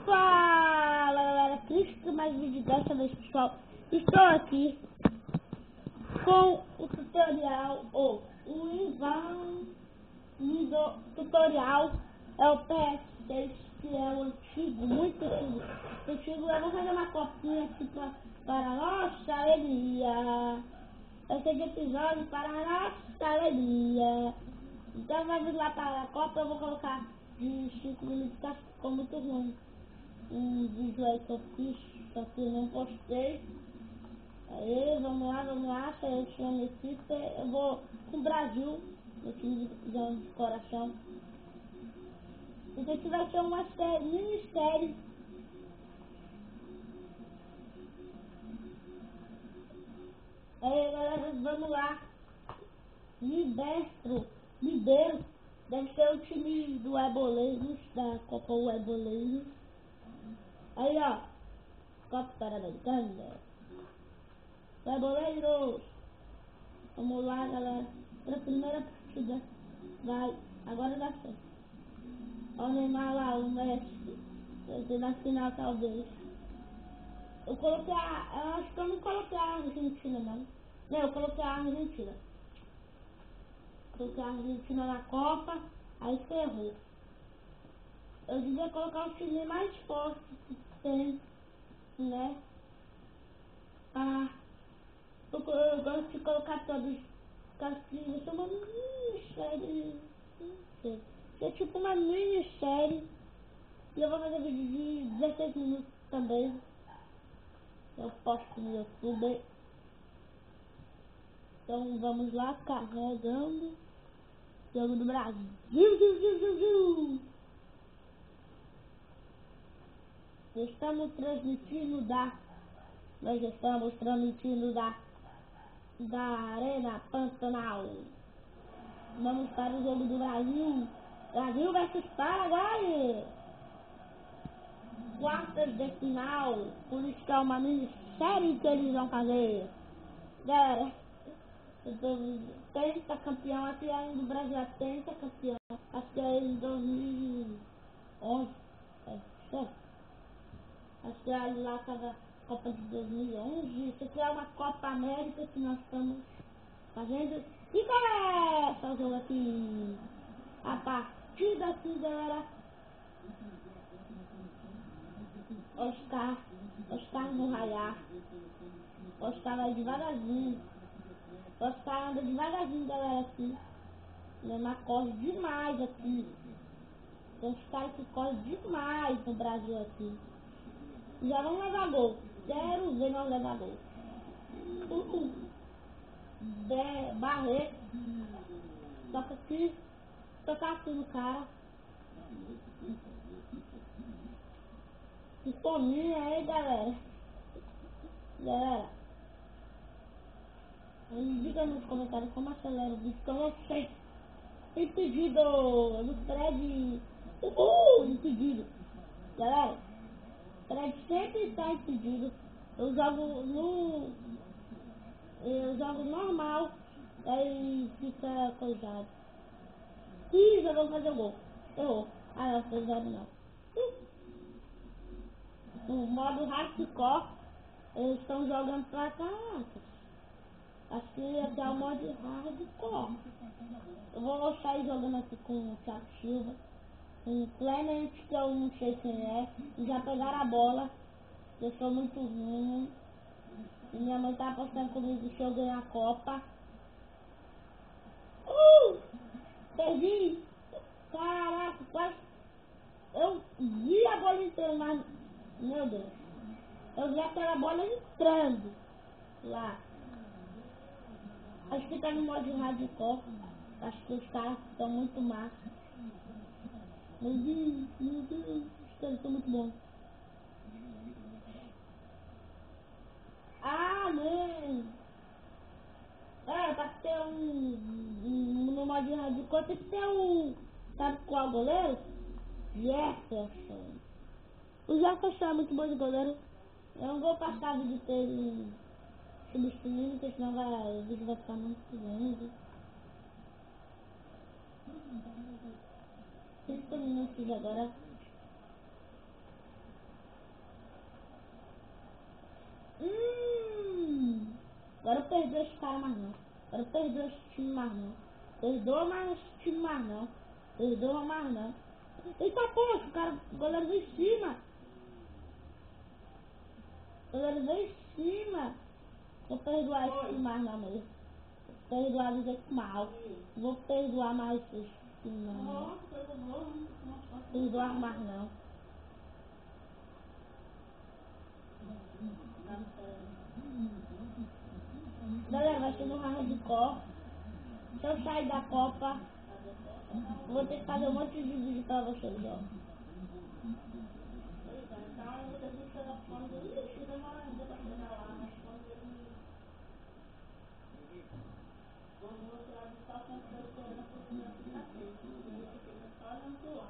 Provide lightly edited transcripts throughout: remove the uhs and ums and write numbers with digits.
Fala galera, Cristo, mais vídeo dessa vez, pessoal. Estou aqui com o tutorial, ou o tutorial é o PS6, que é o antigo, muito antigo. Eu vou fazer uma copinha aqui para a nossa alegria. Esse é de episódio para a nossa alegria. Então vamos lá para a Copa, eu vou colocar de 5 minutos, que ficou muito ruim. Um vídeo aí que eu fiz, só que eu não postei. Aí, vamos lá, seleciona a equipe, eu vou com o Brasil, no time de coração. Isso aqui vai ser uma série, minissérie. Aí galera, vamos lá. Libero, deve ser o time do Eboleiros, da Copa Eboleiros. Aí ó, Copa Paramericana. Eboleiros. Vamos lá galera, para a primeira partida. Vai, agora dá certo. Olha o Neymar lá, o Messi. Vai ser na final talvez. Eu acho que eu não coloquei a Argentina não. Não, eu coloquei a Argentina. Coloquei a Argentina na Copa, aí ferrou. Eu devia colocar o time mais forte que tem, né? Eu gosto de colocar todos. Vai ser uma minissérie. Não sei. É tipo uma minissérie. E eu vou fazer vídeo de 16 minutos também. Eu posto no YouTube. Então vamos lá, carregando. Jogo do Brasil. Estamos transmitindo nós estamos transmitindo da Arena Pantanal. Vamos para o jogo do Brasil. Brasil versus Paraguai. Quartas de final. Por isso que é uma minissérie que eles vão fazer. Galera, tenta campeão, acho que ainda o Brasil é tenta campeão. Acho que é em 2011. Acho que é lá estava Copa de 2011. Isso aqui é uma Copa América que nós estamos fazendo. E começa o jogo aqui. A partida aqui, galera. Oscar no raiar. Oscar vai devagarzinho. Oscar anda devagarzinho, galera, aqui. Neymar corre demais aqui. Tem uns caras que correm demais no Brasil aqui. Já vão levar gol. Quero ver nós levar gol. Barreto. Toca aqui no cara. Que fominha aí, galera. Me diga nos comentários como acelera o vídeo, que eu não sei. Impedido no Fred. Impedido. Galera, Fred sempre está impedido. Eu jogo normal, aí fica coisado. Ih, já vou fazer o gol. Errou. Ah não, foi zero não. O modo hardcore, eles estão jogando pra caraca. Acho que até o modo hardcore. Eu vou sair jogando aqui com o Thiago Silva, com o Clement, que eu não sei quem é. E já pegaram a bola. Eu sou muito ruim. E minha mãe tá apostando comigo se eu ganhar a Copa. Perdi! Caraca, quase. Eu vi a bola entrando, mas. Meu Deus. Eu vi aquela bola entrando lá. Acho que tá no modo hardcore. Acho que os caras estão muito massa. Meu Deus, os caras estão muito bons. Ah, não! Pra ter no modo hardcore tem que ter sabe qual goleiro? Jefferson. O Jefferson é muito bom de goleiro. Eu não vou passar vídeo dele substituindo, porque senão o vídeo vai ficar muito grande. 30 minutos agora. perdoa esse cara mais não. Quero perdoar esse time mais não. Perdoa mais esse time mais não. Perdoa mais não. Eita porra, o cara, o goleiro veio em cima. O goleiro veio em cima. Vou perdoar esse time mais não mesmo. Vou perdoar do jeito mal. Vou perdoar mais esse time não. Perdoar mais não. Galera, vai ser no hardcore. Se eu sair da Copa, vou ter que fazer um monte de vídeo pra vocês, ó.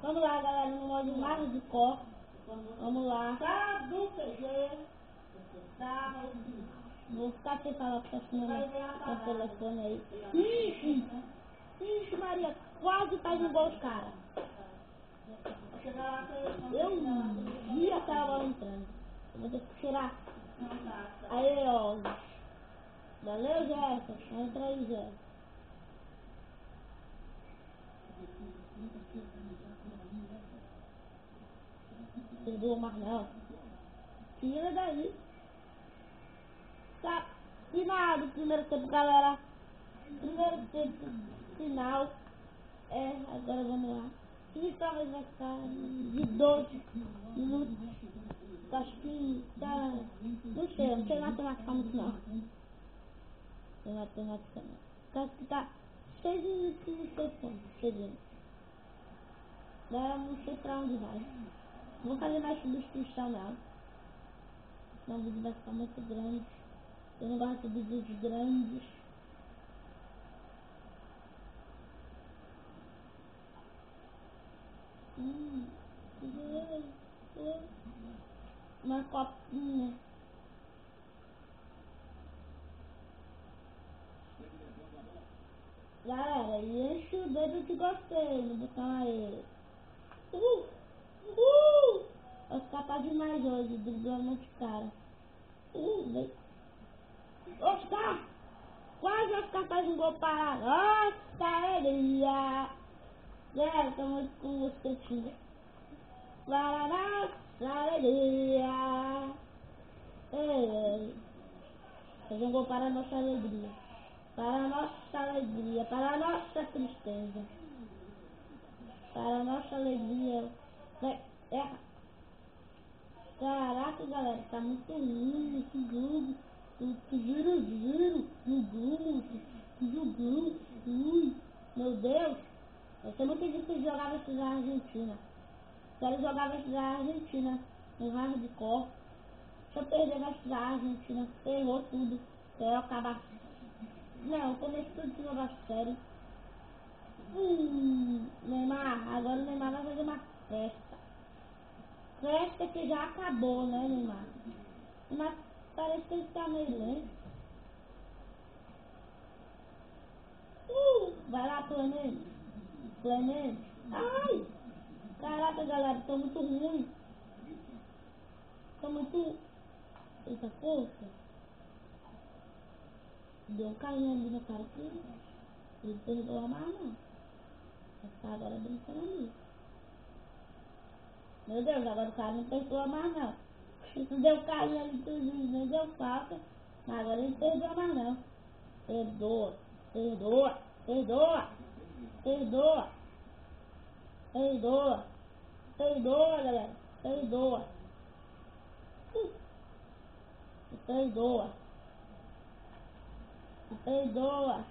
Vamos lá, galera, no modo hardcore. Vamos lá. Vou ficar sem falar porque senão meu telefone aí. Ixi, Maria, quase faz um gol os caras. Eu vi aquela bola entrando. Eu vou ter que tirar. Aí, ó. Valeu, Jefferson. Entra aí, Jefferson. Perdoa mais não. Tira daí. Tá. Final do primeiro tempo, galera. Primeiro tempo, final. Agora vamos lá. E talvez vai ficar de 12 minutos. Acho que tá. Não sei matemática muito não. Tem matemática não. Acho que tá 6 minutos e 6 pontos. Chegando. Não sei pra onde vai. Não vou fazer mais substituição não. Senão o vídeo vai ficar muito grande. Eu não gosto de vídeos grandes. Uma copinha. Galera, e enche o dedo de gostei no botão aí. Vai ficar pra demais hoje, driblando um monte de cara. Vem. Oscar! Quase o Oscar faz um gol para nossa alegria. Galera, estamos com os cantinhos. Para nossa alegria. Ei. Fazer um gol para a nossa alegria. Para a nossa alegria. Para a nossa tristeza. Para a nossa alegria. Erra. Caraca, galera, tá muito ruim esse jogo. Que giro, que jogão, ui, meu Deus. Vai ser muito difícil jogar versus a Argentina. Quero jogar versus a Argentina no hardcore. Se eu perder versus a Argentina, ferrou tudo. Quero acabar. Não, começo tudo de novo a série. Neymar, agora o Neymar vai fazer uma festa. Festa que já acabou, né, Neymar? Mas parece que ele tá meio lento. Vai lá, Clemente. Clemente. Ai! Caraca, galera, tô muito ruim. Tô muito... Eita, força. Deu um carinho ali no cara aqui. Ele perdoa mais, não. Vai ficar agora brincando ali. Meu Deus, agora o cara não perdoa mais, não. Isso deu carinho ali do juiz, nem deu falta. Mas agora ele perdoa mais, não. Perdoa, perdoa, perdoa, perdoa, perdoa, perdoa, galera, perdoa, perdoa, perdoa.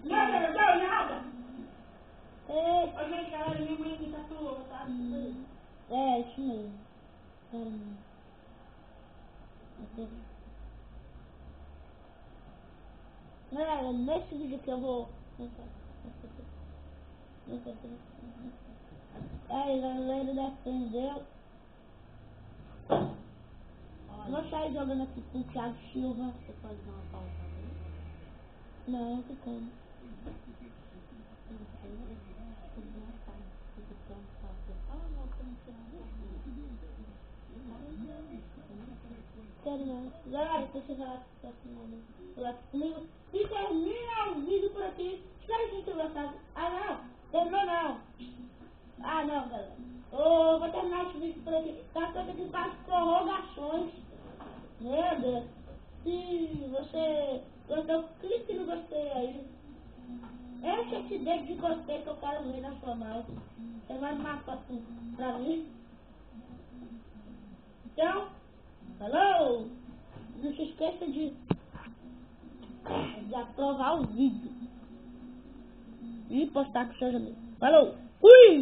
Nada, não deu nada. Ô, gente, galera, minha mãe aqui tá tua, tá? Isso mesmo. Galera, nesse vídeo que eu vou... Aí, galera, defendeu. Vou sair jogando aqui com o Thiago Silva. Você pode dar uma pausa aí? Não, não tem como. quero mais. Galera, se você falar comigo, e termina o vídeo por aqui. Espero que tenham gostado. Ah, não. Terminou não. Ah, não, galera. Vou terminar esse vídeo por aqui. Tá feito aqui com as prorrogações. Meu Deus. Se você gostou, clique no gostei aí. Enche esse dedo de gostei que eu quero ver na sua mão. Você manda uma foto pra mim. Então, falou! Não se esqueça de aprovar o vídeo e postar com seus amigos. Falou! Fui!